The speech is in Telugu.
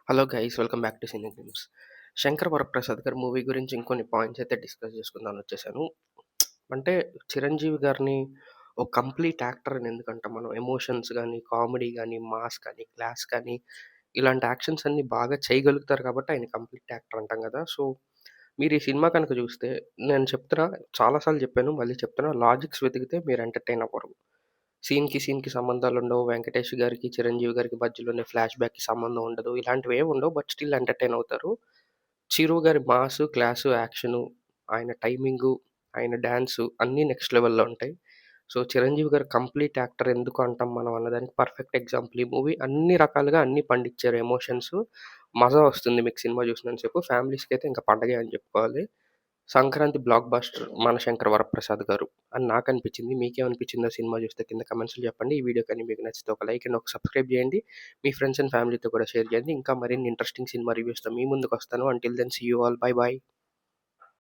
Hello guys, welcome back to cine games. 'Shankar Varaprasad' గారి మూవీ గురించి ఇంకొన్ని పాయింట్స్ అయితే డిస్కస్ చేసుకుందామని వచ్చేసాను. అంటే 'చిరంజీవి' గారిని ఒక కంప్లీట్ యాక్టర్ అని ఎందుకంటాం మనం. ఎమోషన్స్ గానీ, కామెడీ గానీ, మాస్ కానీ, క్లాస్ కానీ ఇలాంటి యాక్షన్స్ అన్నీ బాగా చేయగలుగుతారు కాబట్టి ఆయన కంప్లీట్ యాక్టర్ అంటాం కదా! సో, మీరు ఈ సినిమా కనుక చూస్తే నేను చెప్తున్నా, చాలా సార్లు చెప్పాను, మళ్ళీ చెప్తున్నా, లాజిక్స్ వెతికితే మీరు ఎంటర్‌టైన్ అవ్వరు. సీన్‌కి సంబంధాలుండవు. 'వెంకటేష్' గారికి, 'చిరంజీవి' గారికి మధ్యలోనే ఫ్లాష్ బ్యాక్‌కి సంబంధం ఉండదు. ఇలాంటివేమి ఉండవు. బట్ స్టిల్ ఎంటర్‌టైన్ అవుతారు. 'చిరు' గారి మాసు, క్లాసు, యాక్షను, ఆయన టైమింగు, ఆయన డాన్సు అన్నీ నెక్స్ట్ లెవెల్‌లో ఉంటాయి. సో, 'చిరంజీవి' గారు కంప్లీట్ యాక్టర్ ఎందుకు అంటాం మనం అన్నదానికి పర్ఫెక్ట్ ఎగ్జాంపుల్ ఈ మూవీ. అన్ని రకాలుగా అన్నీ పండించారు ఎమోషన్స్. మజా వస్తుంది మీకు సినిమా చూసినంత సేపు. ఫ్యామిలీస్‌కైతే ఇంకా పండగే అని చెప్పుకోవాలి. సంక్రాంతి బ్లాక్ బస్టర్ మన 'శంకర్ వరప్రసాద్' గారు అని నాకనిపించింది. మీకేమనిపించిందో సినిమా చూస్తే కింద కామెంట్స్‌లో చెప్పండి. ఈ వీడియో కానీ మీకు నచ్చితే ఒక లైక్ అండ్ ఒక సబ్స్క్రైబ్ చేయండి. మీ ఫ్రెండ్స్ అండ్ ఫ్యామిలీతో కూడా షేర్ చేయండి. ఇంకా మరిన్ని ఇంట్రెస్టింగ్ సినిమా రివ్యూస్‌తో మీ ముందుకొస్తాను. Until then see you all. Bye by.